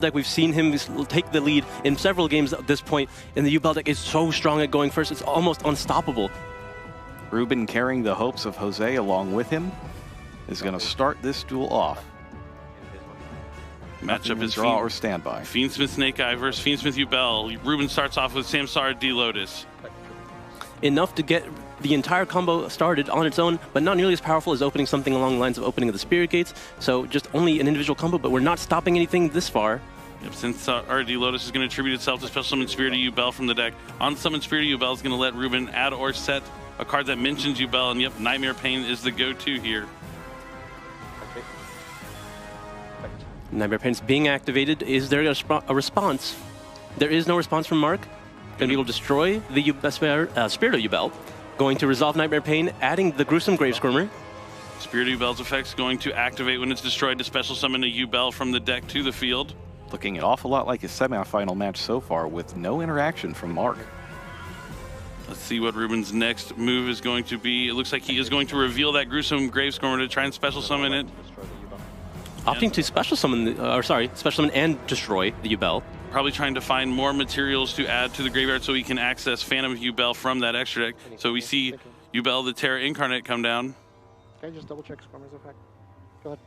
deck. We've seen him take the lead in several games at this point, and the Yubel deck is so strong at going first, it's almost unstoppable. Ruben, carrying the hopes of Jose along with him, is going to start this duel off. Matchup is draw or standby. Fiendsmith Snake Eye versus Fiendsmith Yubel. Ruben starts off with Samsara D Lotus. Enough to get the entire combo started on its own, but not nearly as powerful as opening something along the lines of opening of the Spirit Gates. So just only an individual combo, but we're not stopping anything this far. Yep, since RD Lotus is going to attribute itself to Special Summon Spirit of Yubel from the deck, on Summon Spirit of Yubel is going to let Ruben add or set a card that mentions Yubel, and yep, Nightmare Pain is the go-to here. Nightmare Pain's being activated. Is there a response? There is no response from Mark. Going to be able to destroy the Spirit of Yubel. Going to resolve Nightmare Pain, adding the Gruesome Gravesquirmer. Spirit of Yubel's effect's going to activate when it's destroyed to special summon a Yubel from the deck to the field. Looking an awful lot like a semi-final match so far with no interaction from Mark. Let's see what Ruben's next move is going to be. It looks like he is going to reveal that Gruesome Gravesquirmer to try and special summon it. Opting to special summon, special summon and destroy the Yubel. Probably trying to find more materials to add to the graveyard so he can access Phantom Yubel from that extra deck. So we see Yubel the Terra Incarnate come down. Can I just double check Squirmer's effect? Go ahead.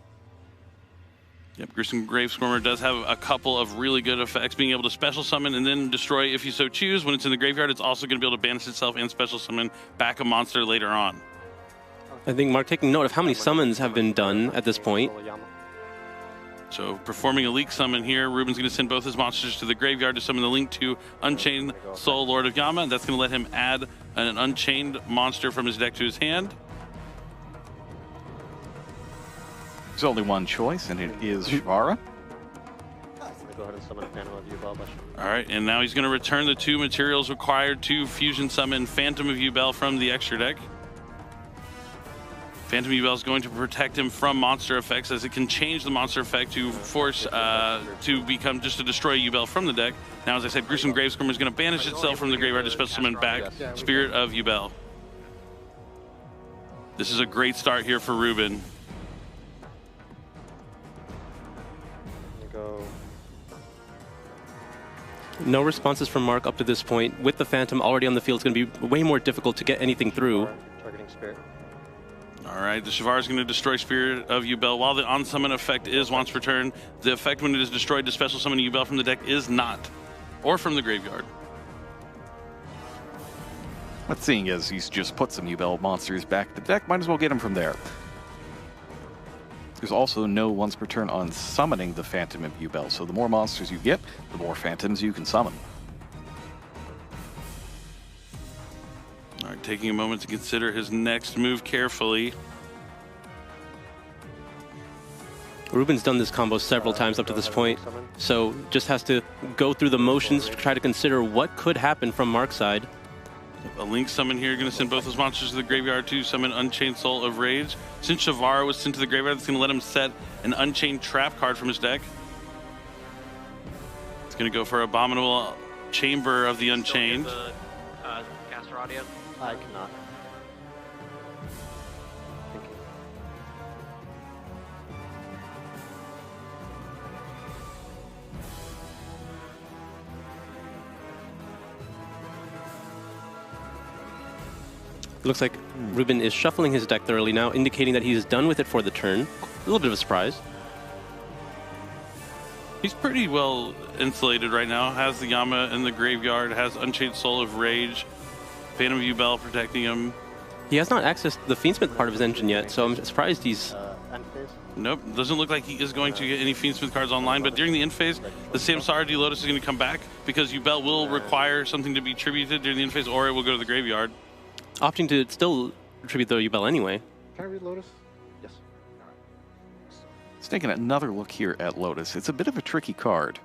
Yep, Gruesome Gravesquirmer does have a couple of really good effects, being able to special summon and then destroy if you so choose. When it's in the graveyard, it's also going to be able to banish itself and special summon back a monster later on. I think Mark taking note of how many summons have been done at this point. So performing a Leak Summon here, Ruben's going to send both his monsters to the graveyard to summon the link to Unchained Soul Lord of Yama. That's going to let him add an Unchained monster from his deck to his hand. There's only one choice, and it is Shivara. Go ahead and summon a Phantom of Yubel. All right, and now he's going to return the 2 materials required to fusion summon Phantom of Yubel from the extra deck. Phantom Yubel is going to protect him from monster effects, as it can change the monster effect to force to become just to destroy Yubel from the deck. Now, as I said, Gruesome Gravesquirmer is going to banish itself from the graveyard to special summon back Spirit of Yubel. This is a great start here for Ruben. No responses from Mark up to this point. With the Phantom already on the field, it's going to be way more difficult to get anything through. Targeting Spirit. All right, the Shivar is going to destroy Spirit of Yubel. While the on-summon effect is once per turn, the effect when it is destroyed to special summon Yubel from the deck is not, or from the graveyard. But seeing as he's just put some Yubel monsters back to the deck, might as well get him from there. There's also no once per turn on summoning the Phantom of Yubel, so the more monsters you get, the more Phantoms you can summon. All right, taking a moment to consider his next move carefully. Ruben's done this combo several times up to this point, so just has to go through the motions to try to consider what could happen from Mark's side. A Link Summon here, going to send both his monsters to the graveyard to summon Unchained Soul of Rage. Since Shivara was sent to the graveyard, it's going to let him set an Unchained Trap card from his deck. It's going to go for Abominable Chamber of the Unchained. Caster audio? I cannot. Thank you. Looks like Ruben is shuffling his deck thoroughly now, indicating that he's done with it for the turn. A little bit of a surprise. He's pretty well insulated right now. Has the Yama in the graveyard, has Unchained Soul of Rage, Phantom of Yubel protecting him. He has not accessed the Fiendsmith part of his engine yet, so I'm surprised he's... End phase? Nope, doesn't look like he is going to get any Fiendsmith cards online, but during the end phase, the Samsara D Lotus is going to come back because Yubel will require something to be tributed during the end phase, or it will go to the graveyard. Opting to still attribute the Yubel anyway. Can I read Lotus? Yes. Let's take another look here at Lotus. It's a bit of a tricky card.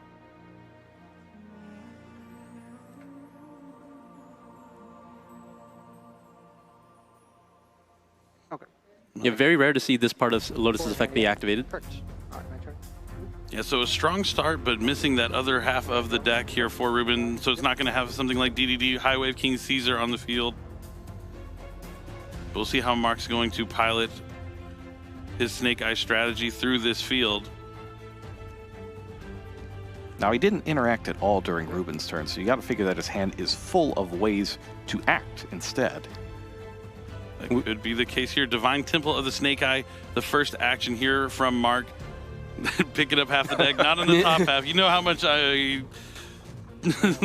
Okay. Yeah, very rare to see this part of Lotus's effect be activated. Perfect. All right, my turn. Yeah, so a strong start, but missing that other half of the deck here for Ruben, so it's not going to have something like DDD, High Wave King Caesar on the field. We'll see how Mark's going to pilot his Snake Eye strategy through this field. Now, he didn't interact at all during Ruben's turn, so you got to figure that his hand is full of ways to act instead. That could be the case here. Divine Temple of the Snake Eye, the first action here from Mark. Picking up half the deck, not in the top half. You know how much I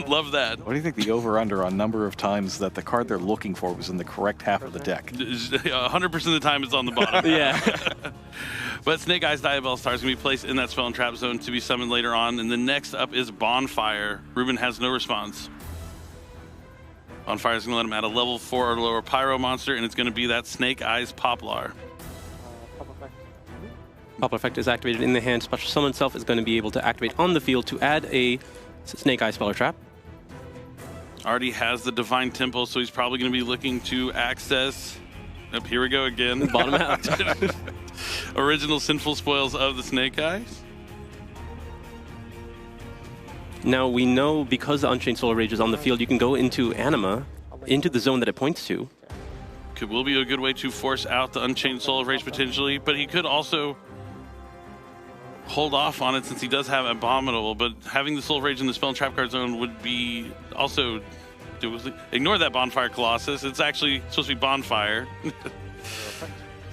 love that. What do you think the over-under on number of times that the card they're looking for was in the correct half of the deck? 100% of the time it's on the bottom. Yeah. But Snake Eye's Diabell Star is going to be placed in that spell and trap zone to be summoned later on. And the next up is Bonfire. Ruben has no response. Bonfire is going to let him add a level 4 or lower Pyro monster, and it's going to be that Snake Eyes Poplar. Poplar effect is activated in the hand. Special summon itself is going to be able to activate on the field to add a Snake Eye spell or trap. Already has the Divine Temple, so he's probably going to be looking to access. Yep, here we go again. Bottom out. Original Sinful Spoils of the Snake Eyes. Now we know because the Unchained Solar Rage is on the field, you can go into Anima, into the zone that it points to. Will be a good way to force out the Unchained Soul of Rage potentially, but he could also hold off on it since he does have Abominable, but having the Soul of Rage in the spell and trap card zone would be also... Ignore that Bonfire Colossus. It's actually supposed to be Bonfire.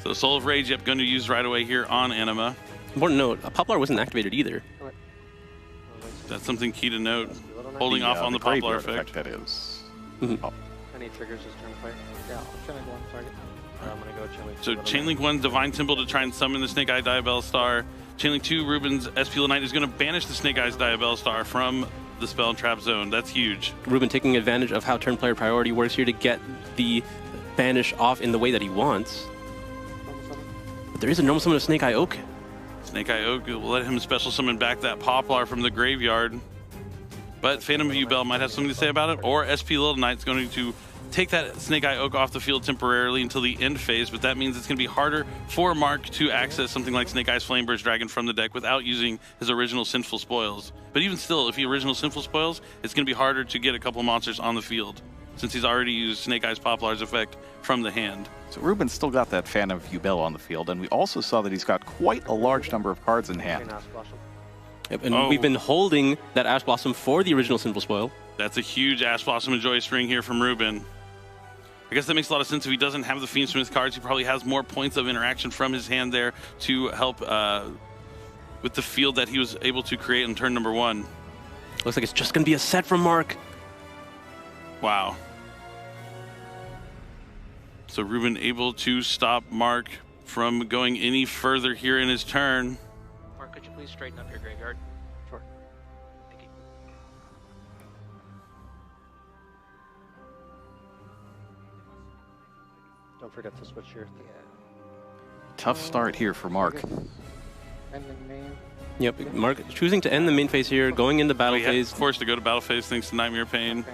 So Soul of Rage, yep, going to use right away here on Anima. Important note, Poplar wasn't activated either. That's something key to note. Holding off on the Poplar effect. That is. Oh. Any triggers this turn play? Yeah, I'll Chainlink 1 target. I'm going to go Chainlink 2. So Chainlink 1, Divine Temple to try and summon the Snake Eye Diabell Star. Chainlink 2, Ruben's SP Knight is going to banish the Snake Eyes Diabell Star from the spell and trap zone. That's huge. Ruben taking advantage of how turn player priority works here to get the banish off in the way that he wants. But there is a normal summon of Snake Eye Oak. Snake Eye Oak will let him special summon back that Poplar from the graveyard. But Phantom of Yubel might have something to say about it, or SP Little Knight's going to take that Snake Eye Oak off the field temporarily until the end phase, but that means it's going to be harder for Mark to access something like Snake Eyes Flameburst Dragon from the deck without using his original Sinful Spoils. But even still, if he original Sinful Spoils, it's going to be harder to get a couple monsters on the field, since he's already used Snake Eyes Poplar's effect from the hand. So Ruben's still got that Phantom of Yubel on the field, and we also saw that he's got quite a large number of cards in hand. Yep, and we've been holding that Ash Blossom for the original Sinful Spoil. That's a huge Ash Blossom and Joyous Ring here from Ruben. I guess that makes a lot of sense. If he doesn't have the Fiendsmith cards, he probably has more points of interaction from his hand there to help with the field that he was able to create in turn number 1. Looks like it's just going to be a set from Mark. Wow. So Ruben able to stop Mark from going any further here in his turn. Mark, could you please straighten up your graveyard? Sure. Thank you. Don't forget to switch your... Tough start here for Mark. Yep, Mark choosing to end the main phase here, going into battle phase. Forced to go to battle phase thanks to Nightmare Pain. Yeah.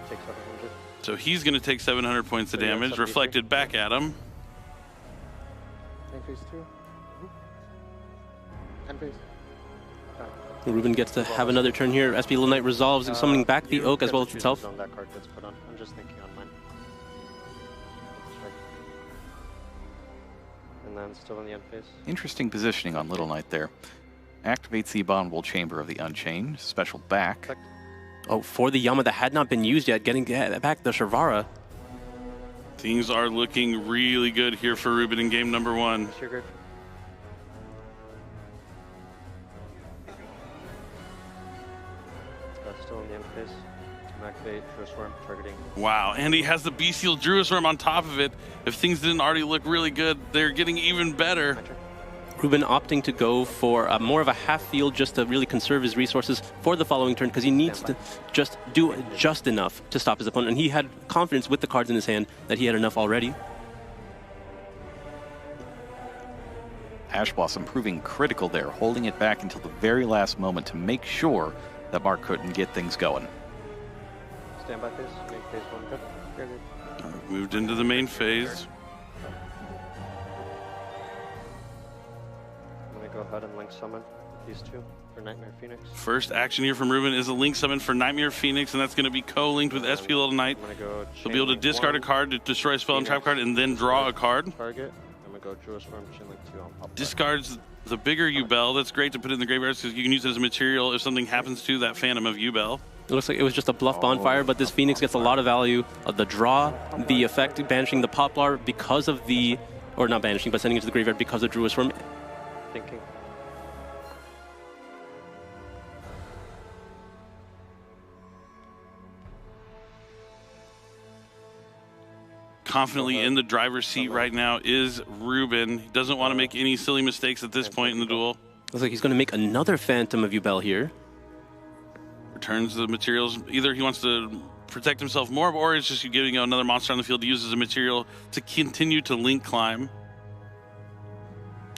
Take 700. So he's going to take 700 points of damage, reflected back at him. Main phase 2. End phase. Ruben gets to have another turn here. SP Little Knight resolves, summoning back the Oak as well as itself. That card gets put on. I'm just thinking on mine. And then still in the end phase. Interesting positioning on Little Knight there. Activates the Abominable Chamber of the Unchained. Special back. Oh, for the Yama that had not been used yet, getting back the Sharvara. Things are looking really good here for Ruben in game number 1. Still in the end phase. Activate Druisworm targeting. Wow, and he has the Bestial Druisworm on top of it. If things didn't already look really good, they're getting even better. Ruben opting to go for more of a half field just to really conserve his resources for the following turn because he needs to just do just enough to stop his opponent. And he had confidence with the cards in his hand that he had enough already. Ash Blossom proving critical there, holding it back until the very last moment to make sure that Mark couldn't get things going. Standby phase. Main phase 1. Good. Very good. Moved into the main phase. I'm going to go ahead and link summon these two for Nightmare Phoenix. First action here from Ruben is a link summon for Nightmare Phoenix, and that's going to be co-linked with SP Little Knight. I'm going to go He'll be able to discard a card to destroy a spell and trap card and then draw a card. Target. I'm going go Druid Swarm, Chinlink 2 on pop. Discards the bigger Yubel. That's great to put in the graveyard because you can use it as a material if something happens to that Phantom of Yubel. It looks like it was just a bluff bonfire, but this Phoenix gets a lot of value. The draw, the effect, banishing the Poplar because of the, or not banishing, but sending it to the graveyard because of Druid Swarm. Thinking. Confidently in the driver's seat right now is Ruben. He doesn't want to make any silly mistakes at this point in the duel. Looks like he's going to make another Phantom of Yubel here. Returns the materials. Either he wants to protect himself more, or it's just giving another monster on the field to use as a material to continue to link climb.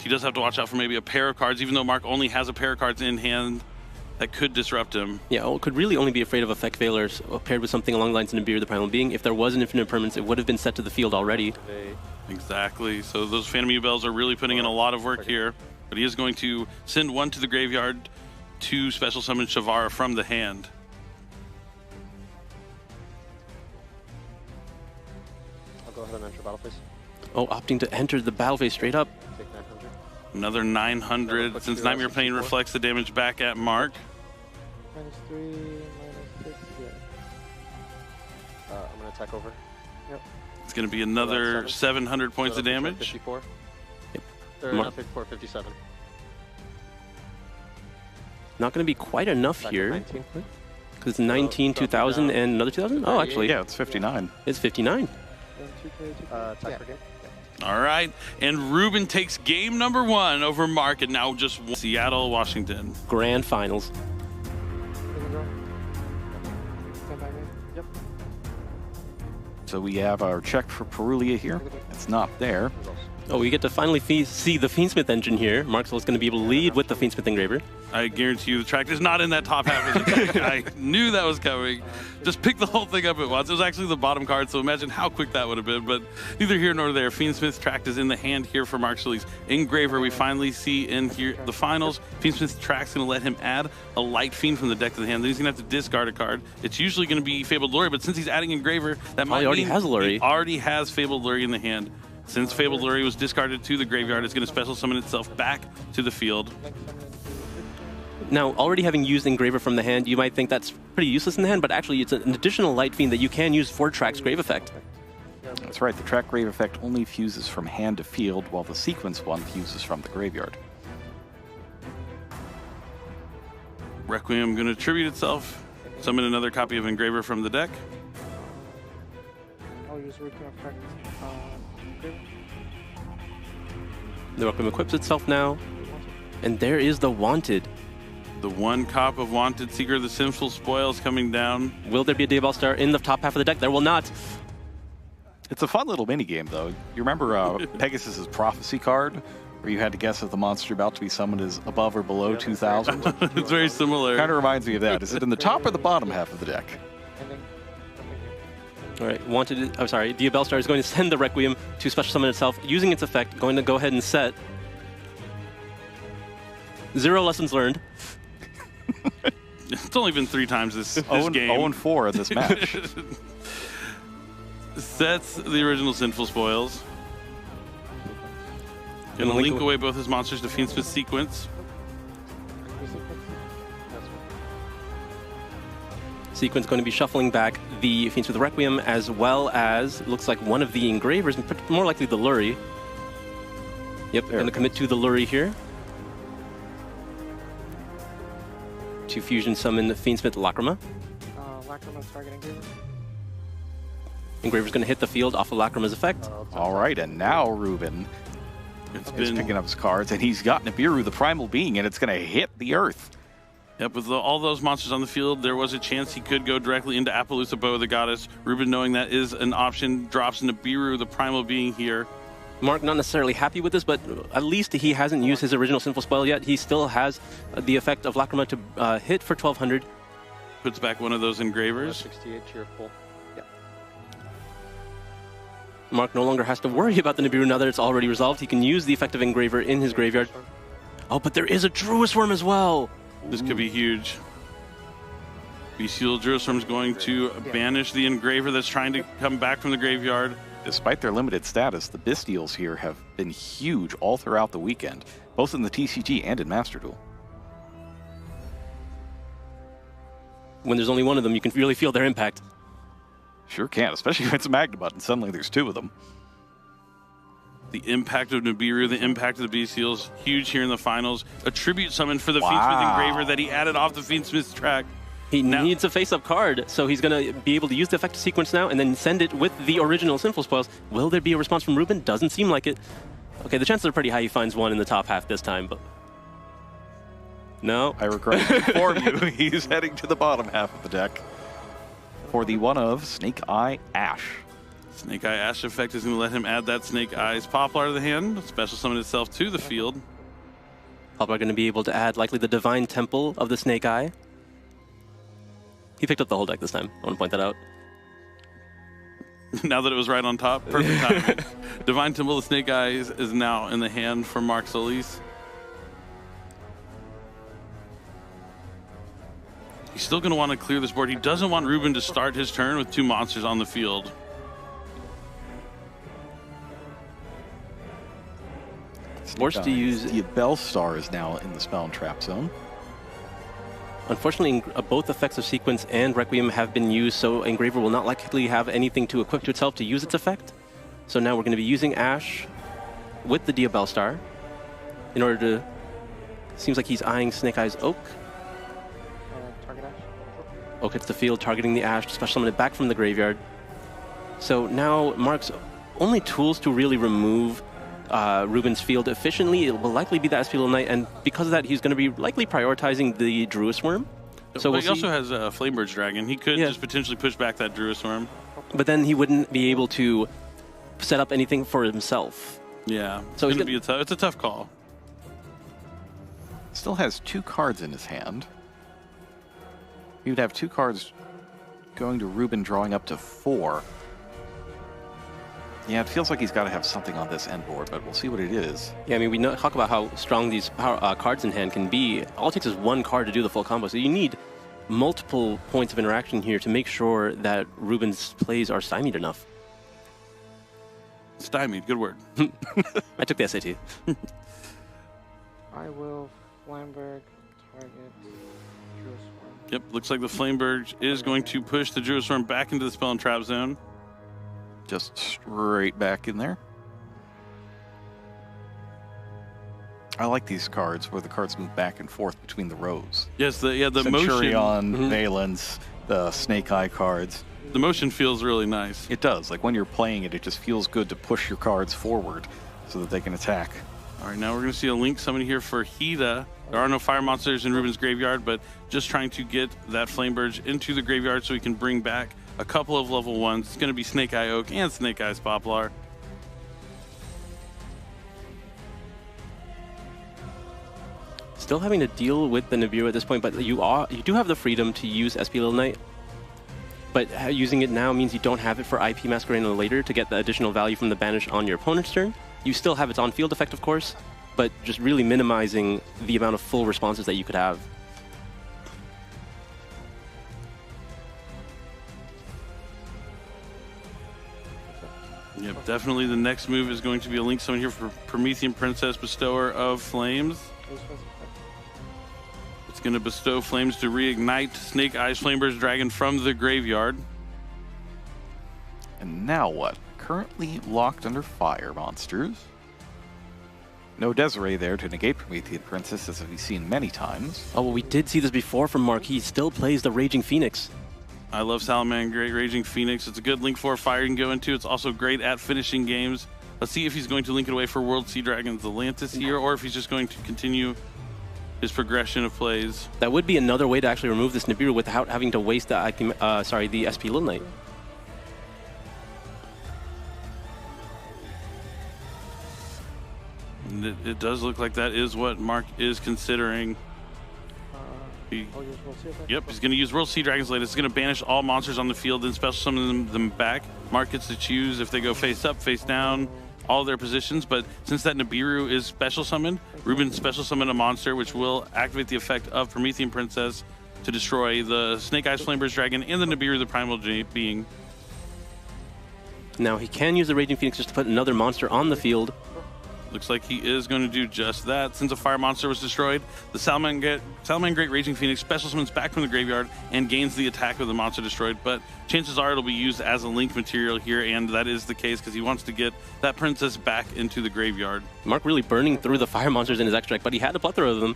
He does have to watch out for maybe a pair of cards, even though Mark only has a pair of cards in hand that could disrupt him. Yeah, could really only be afraid of effect failures paired with something along the lines of Nibiru the Primal Being. If there was an infinite permanence, it would have been set to the field already. Exactly. So those Phantom Yubels are really putting in a lot of work here. But he is going to send one to the graveyard to special summon Shavara from the hand. I'll go ahead and enter battle phase. Oh, opting to enter the battle phase straight up. Take 900. Another 900 since Nightmare Pain reflects the damage back at Mark. -3, -6, yeah. I'm going to attack over. Yep. It's going to be another 700 points of damage. 54. Yep. Or not 54, 57. Not going to be quite enough Back here. 19. Because it's 19, 2000, and another 2000? Oh, actually, Yeah, it's 59. it's 59. Attack for game. All right. And Ruben takes game number 1 over Mark, and now just Seattle, Washington. Grand Finals. Yep. So we have our check for Perulia here. It's not there. Oh, we get to finally see the Fiendsmith engine here. Marxwell is going to be able to lead with the Fiendsmith Engraver. I guarantee you the track is not in that top half of the deck. I knew that was coming. Just pick the whole thing up at once. It was actually the bottom card, so imagine how quick that would have been. But neither here nor there. Fiendsmith's track is in the hand here for Mark Solis. Engraver, we finally see in here the finals. Fiendsmith's track's going to let him add a light Fiend from the deck to the hand. Then he's going to have to discard a card. It's usually going to be Fabled Lure, but since he's adding Engraver, that might he already mean has Lure. he already has Fabled Lure in the hand. Since Fabled Lure was discarded to the graveyard, it's going to special summon itself back to the field. Now, already having used Engraver from the hand, you might think that's pretty useless in the hand, but actually it's an additional light Fiend that you can use for Track's Grave Effect. That's right, the track grave effect only fuses from hand to field, while the sequence one fuses from the graveyard. Requiem going to tribute itself, summon another copy of Engraver from the deck. I'll use Requiem effect. The Requiem equips itself now, and there is the Wanted. The 1 cop of Wanted, Seeker of the Sinful Spoils coming down. Will there be a Dayball Star in the top half of the deck? There will not. It's a fun little mini game, though. You remember Pegasus's Prophecy card, where you had to guess if the monster about to be summoned is above or below 2,000? It's very similar. Kind of reminds me of that. Is it in the top or the bottom half of the deck? All right, Wanted, I'm sorry, the Yubel Star is going to send the Requiem to special summon itself, using its effect, going to go ahead and set. 0 lessons learned. It's only been 3 times this game. 0-4 in this match. Sets the original Sinful Spoils. Gonna link away both his monsters to Fiendsmith Sequence. Sequence going to be shuffling back the Fiendsmith Requiem, as well as, it looks like one of the Engravers, more likely the Lure. Yep, going to commit to the Lure here. To fusion summon the Fiendsmith Lacrima. Lacrima's targeting Engraver. Engraver's going to hit the field off of Lacrima's effect. All right, and now Ruben is picking up his cards, and he's got Nibiru, the Primal Being, and it's going to hit the Earth. Yep, with all those monsters on the field, there was a chance he could go directly into Appaloosa Bow of the Goddess. Ruben, knowing that is an option, drops Nibiru, the Primal Being here. Mark not necessarily happy with this, but at least he hasn't used his original Sinful Spoil yet. He still has the effect of Lacrima to hit for 1,200. Puts back one of those Engravers. 68 to your full. Yeah. Mark no longer has to worry about the Nibiru now that it's already resolved. He can use the effect of Engraver in his graveyard. Oh, but there is a Druid Worm as well. This could be huge. Bestial Druid Swarm's going to banish the Engraver that's trying to come back from the graveyard. Despite their limited status, the Bystials here have been huge all throughout the weekend, both in the TCG and in Master Duel. When there's only one of them, you can really feel their impact. Sure can, especially when it's a Magna button. Suddenly there's two of them. The impact of Nibiru, the impact of the Bystials, huge here in the finals. A tribute summon for the Fiendsmith Engraver that he added off the Fiendsmith's track. He needs a face-up card, so he's going to be able to use the effective sequence now and then send it with the original Sinful spoils. Will there be a response from Ruben? Doesn't seem like it. Okay, the chances are pretty high he finds one in the top half this time, but... No. I regret to inform you, he's heading to the bottom half of the deck for the one of Snake Eye Ash. Snake Eye Ash effect is going to let him add that Snake Eyes Poplar to the hand, special summon itself to the field. Poplar going to be able to add likely the Divine Temple of the Snake Eye. He picked up the whole deck this time. I want to point that out. Now that it was right on top, perfect timing. Divine Temple of Snake Eyes is now in the hand for Mark Solis. He's still going to want to clear this board. He doesn't want Ruben to start his turn with two monsters on the field. Forced to use... The Yubel Star is now in the Spell and Trap zone. Unfortunately, both effects of Sequence and Requiem have been used, so Engraver will not likely have anything to equip to itself to use its effect. So now we're going to be using Ash with the Diabell Star in order to... Seems like he's eyeing Snake Eyes Oak. Target Ash. Oak hits the field, targeting the Ash to special summon it back from the graveyard. So now Mark's only tools to really remove Ruben's field efficiently, it will likely be the SP Little Knight, and because of that, he's going to be likely prioritizing the Druis Worm. So he also has a Flamebird's Dragon. He could just potentially push back that Druis Worm. But then he wouldn't be able to set up anything for himself. Yeah, so it's a tough call. Still has two cards in his hand. He would have two cards going to Ruben, drawing up to 4. Yeah, it feels like he's got to have something on this end board, but we'll see what it is. Yeah, I mean, we talk about how strong these cards in hand can be. All it takes is one card to do the full combo, so you need multiple points of interaction here to make sure that Ruben's plays are stymied enough. Stymied, good word. I took the SAT. I will Flamberg target Druis Worm. Yep, looks like the Flameberg is going to push the Druis Worm back into the Spell and Trap zone. Just straight back in there. I like these cards where the cards move back and forth between the rows. Yes, the Centurion, motion. Valence, the Snake Eye cards. The motion feels really nice. It does. Like when you're playing it, it just feels good to push your cards forward so that they can attack. All right, now we're going to see a link summon here for Hida. There are no fire monsters in Ruben's graveyard, but just trying to get that Flameberg into the graveyard so he can bring back a couple of level 1s. It's going to be Snake Eye Oak and Snake Eyes Poplar. Still having to deal with the Nibiru at this point, but you do have the freedom to use SP Little Knight. But using it now means you don't have it for IP Masquerade later to get the additional value from the banish on your opponent's turn. You still have its on-field effect, of course, but just really minimizing the amount of full responses that you could have. Yep, definitely the next move is going to be a link summon here for Promethean Princess, Bestower of Flames. It's going to bestow flames to reignite Snake Eyes Flamebird's Dragon from the graveyard. And now what? Currently locked under fire monsters. No Desiree there to negate Promethean Princess, as we've seen many times. Oh, well, we did see this before from Mark. He still plays the Raging Phoenix. I love Salamander, great Raging Phoenix. It's a good link for fire you can go into. It's also great at finishing games. Let's see if he's going to link it away for World Sea Dragons Atlantis here, or if he's just going to continue his progression of plays. That would be another way to actually remove this Nibiru without having to waste the the SP Little Knight. And it does look like that is what Mark is considering. Yep, he's going to use World Sea Dragons later. It's going to banish all monsters on the field and special summon them back. Mark gets to choose if they go face up, face down, all their positions. But since that Nibiru is special summoned, Ruben special summon a monster, which will activate the effect of Promethean Princess to destroy the Snake Eyes Flamebird's Dragon and the Nibiru, the Primal Being. Now he can use the Raging Phoenix just to put another monster on the field. Looks like he is going to do just that. Since a fire monster was destroyed, the Salamander Great Raging Phoenix special summons back from the graveyard and gains the attack of the monster destroyed, but chances are it'll be used as a link material here, and that is the case because he wants to get that princess back into the graveyard. Mark really burning through the fire monsters in his extra deck, but he had a plethora of them.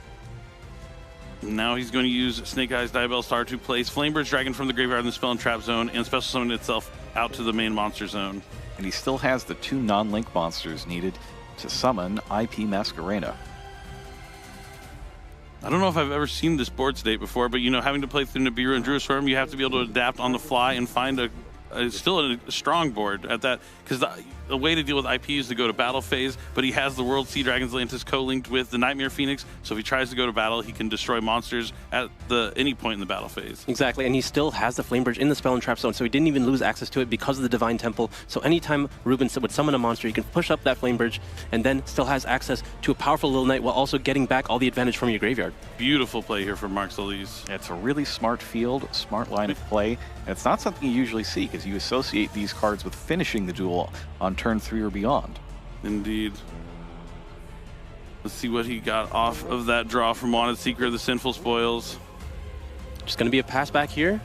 Now he's going to use Snake Eyes Diabell Star to place Flamebird's Dragon from the graveyard in the spell and trap zone and special summon itself out to the main monster zone. And he still has the 2 non-link monsters needed to summon IP Masquerena. I don't know if I've ever seen this board state before, but you know, having to play through Nibiru and Druid Swarm, you have to be able to adapt on the fly and find still a strong board at that, because the way to deal with IP is to go to battle phase, but he has the World Sea Dragon's Atlantis co-linked with the Nightmare Phoenix, so if he tries to go to battle, he can destroy monsters at any point in the battle phase. Exactly, and he still has the Flamebird in the spell and trap zone, so he didn't even lose access to it because of the Divine Temple. So anytime Ruben would summon a monster, he can push up that Flamebird and then still has access to a powerful Little Knight while also getting back all the advantage from your graveyard. Beautiful play here from Mark Solis. It's a really smart field, smart line of play, and it's not something you usually see because you associate these cards with finishing the duel on turn 3 or beyond. Indeed. Let's see what he got off of that draw from Wanted Seeker of the Sinful Spoils. Just going to be a pass back here.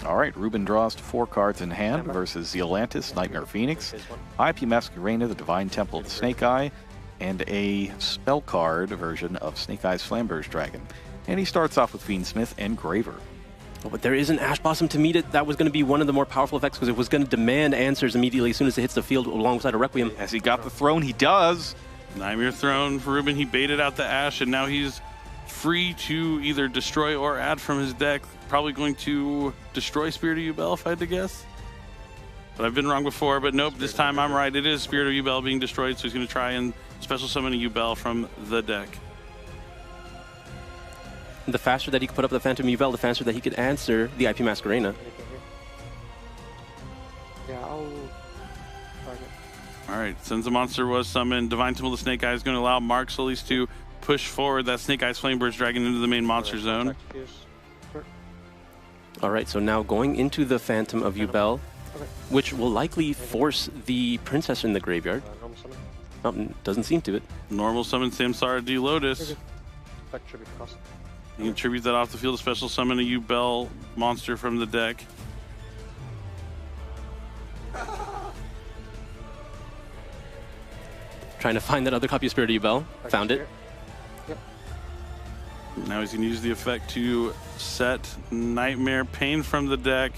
All right, Ruben draws to 4 cards in hand versus the Atlantis, Nightmare Phoenix, IP Masquerena, the Divine Temple of the Snake Eye, and a spell card version of Snake Eye's Flamber's Dragon. And he starts off with Fiendsmith and Graver. Oh, but there is an Ash Blossom to meet it. That was going to be one of the more powerful effects because it was going to demand answers immediately as soon as it hits the field alongside a Requiem. Has he got the throne? He does. Nightmare Throne for Ruben. He baited out the Ash, and now he's free to either destroy or add from his deck. Probably going to destroy Spirit of Yubel, if I had to guess. But I've been wrong before, but nope, this time I'm right. It is Spirit of Yubel being destroyed, so he's going to try and special summon a Yubel from the deck. The faster that he could put up the Phantom Yubel, the faster that he could answer the IP Masquerena. Yeah, I'll target. All right, since the monster was summoned, Divine Temple of the Snake Eye is going to allow Mark Solis to push forward that Snake Eye's Flamebird's Dragon into the main monster zone. All right, so now going into the Phantom of Yubel, which will likely force the Princess in the graveyard. Normal summon. Doesn't seem to it. Normal summon Samsara D Lotus. Effect tribute cost. You can tribute that off the field to special summon a Yubel monster from the deck. Trying to find that other copy of Spirit of Yubel. Found it. Yep. Now he's going to use the effect to set Nightmare Pain from the deck.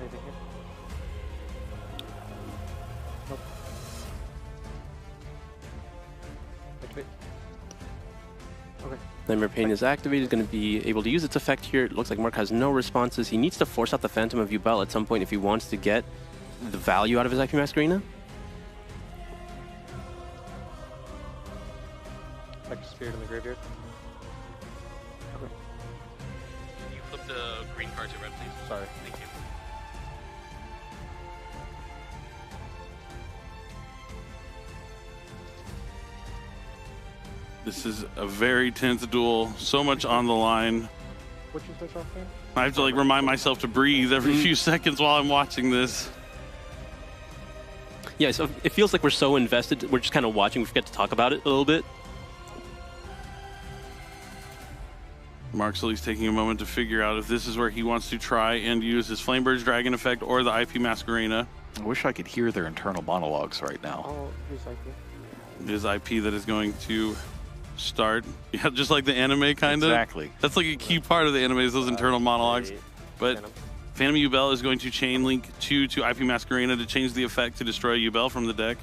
Anything here? Nope. Activate. Okay. Nightmare Pain is activated, going to be able to use its effect here. It looks like Mark has no responses. He needs to force out the Phantom of Yubel at some point if he wants to get the value out of his IP Masquerena. Effect Spirit in the graveyard. Okay. Can you flip the green card to red, please? Sorry. Thank you. This is a very tense duel. So much on the line. What'd you switch off there? I have to like remind myself to breathe every few seconds while I'm watching this. Yeah, so it feels like we're so invested. We're just kind of watching. We forget to talk about it a little bit. Mark Solis taking a moment to figure out if this is where he wants to try and use his Flamebird's Dragon effect or the IP Masquerena. I wish I could hear their internal monologues right now. I'll use IP. It is IP that is going to start. Yeah, just like the anime, kind of. Exactly. That's like a key part of the anime is those internal monologues. But Phantom Yubel is going to chain link 2 to IP Masquerena to change the effect to destroy Yubel from the deck.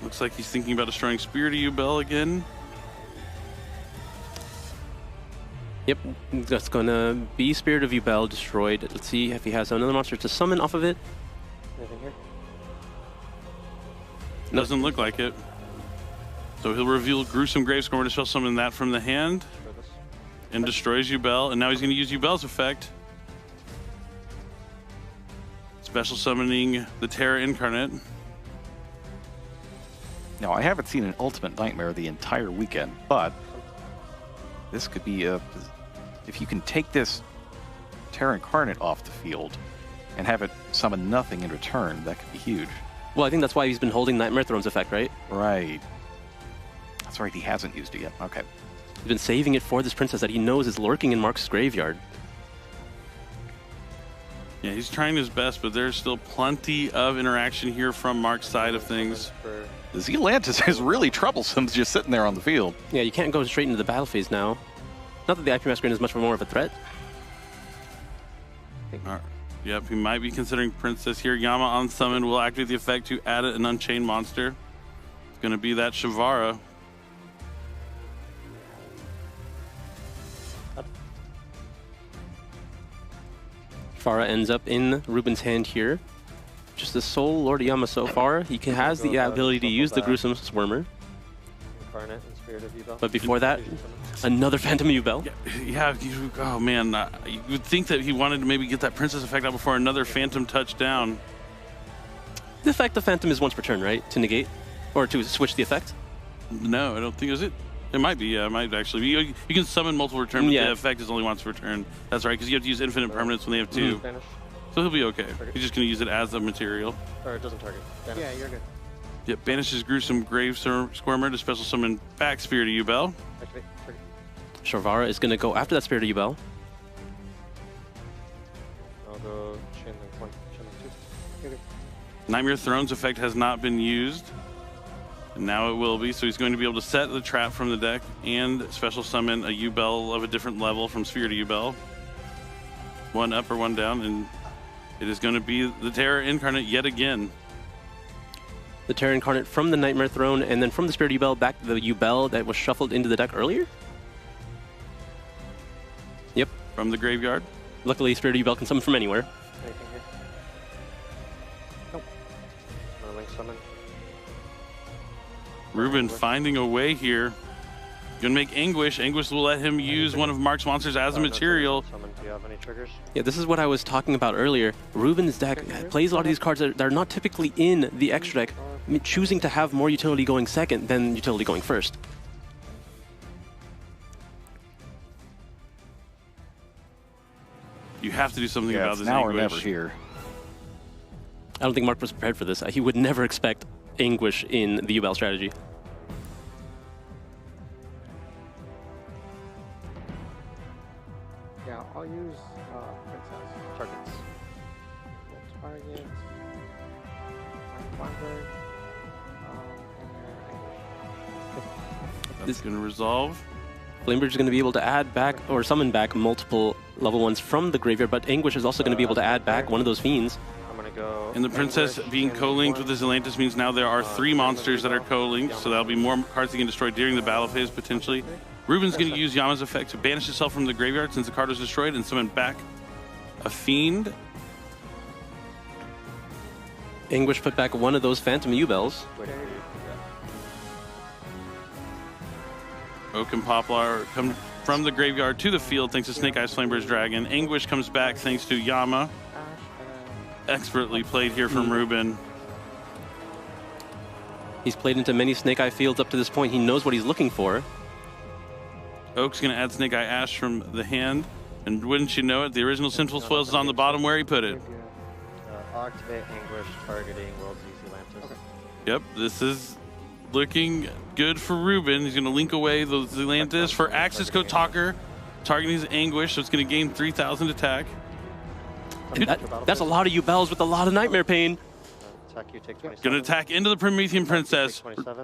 Looks like he's thinking about destroying Spirit of Yubel again. Yep, that's gonna be Spirit of Yubel destroyed. Let's see if he has another monster to summon off of it. Anything here? Doesn't look like it. So he'll reveal Gruesome Gravescorn to spell summon that from the hand For this. and destroys Yubel. And now he's going to use Yubel's effect. Special summoning the Terra Incarnate. Now, I haven't seen an Ultimate Nightmare the entire weekend, but this could be a... If you can take this Terra Incarnate off the field and have it summon nothing in return, that could be huge. Well, I think that's why he's been holding Nightmare Throne's effect, right? Right. That's right, he hasn't used it yet. Okay. He's been saving it for this princess that he knows is lurking in Mark's graveyard. Yeah, he's trying his best, but there's still plenty of interaction here from Mark's side of things. The Zealantis is really troublesome just sitting there on the field. Yeah, you can't go straight into the battle phase now. Not that the IP Masquerade is much more of a threat. Yep, he might be considering Princess here. Yama on summon will activate the effect to add an Unchained monster. It's going to be that Shavara. Farah ends up in Ruben's hand here. Just the sole Lord Yama so far. He has the ability to use the Gruesome Swarmer. Incarnate and Spirit of Yubel. But before that, another Phantom Yubel. Yeah, oh man, you would think that he wanted to maybe get that Princess effect out before another Phantom touchdown. The effect of Phantom is once per turn, right? To negate? Or to switch the effect? No, I don't think it might be, yeah, it might actually be. You can summon multiple return, but the effect is only once per turn. That's right, because you have to use infinite permanents when they have two. Banish. So he'll be okay. He's just going to use it as a material. Or it doesn't target. Banish. Yeah, you're good. Yep, banishes Gruesome Grave Squirmer to special summon back Spirit of Yubel. Activate. Trigger. Shavara is going to go after that Spirit of Yubel. I'll go chain link 1, chain link 2. You're good. Nightmare Throne's effect has not been used. And now it will be, so he's going to be able to set the trap from the deck and special summon a Yubel of a different level from Sphere to Yubel. One up or one down, and it is going to be the Terra Incarnate yet again. The Terra Incarnate from the Nightmare Throne, and then from the Spirit of Yubel back to the Yubel that was shuffled into the deck earlier? Yep. From the graveyard. Luckily, Spirit of Yubel can summon from anywhere. Anything here? Nope. No link summon. Ruben finding a way here. Gonna make Anguish. Anguish will let him use one of Mark's monsters as a material. Do you have any triggers? Yeah, this is what I was talking about earlier. Ruben's deck plays a lot of these cards that are not typically in the extra deck, choosing to have more utility going second than utility going first. You have to do something about this now Anguish. or never here. I don't think Mark was prepared for this. He would never expect Anguish in the Yubel strategy. Yeah, I'll use Princess. Targets. Target. Flamberg. That's gonna resolve. Flamebridge is going to be able to add back or summon back multiple level 1s from the graveyard, but Anguish is also going to be able to add back one of those fiends. I'm going to go... And the Princess being co-linked with the Zealantis means now there are 3 monsters that are co-linked, so that'll be more cards that can destroy during the battle phase, potentially. Ruben's going to use Yama's effect to banish itself from the graveyard since the card was destroyed and summon back a fiend. Anguish put back one of those Phantom Yubels. Oak and Poplar come from the graveyard to the field thanks to Snake Eyes Flamebird's Dragon. Anguish comes back thanks to Yama. Expertly played here from Ruben. He's played into many Snake Eye fields up to this point. He knows what he's looking for. Oak's going to add Snake Eye Ash from the hand. And wouldn't you know it, the original Sinful Spoils is on the bottom where he put it. I'll activate Anguish targeting World's Zealantis. Okay. Yep, this is looking good for Ruben. He's going to link away those Zealantis for Axis Code Talker, targeting his Anguish, so it's going to gain 3,000 attack. Dude, that's a lot of Yubels with a lot of Nightmare Pain. Attack you, take 27. Going to attack into the Promethean Princess.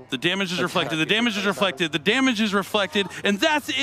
The damage is reflected, the damage is reflected, the damage is reflected, and that's it!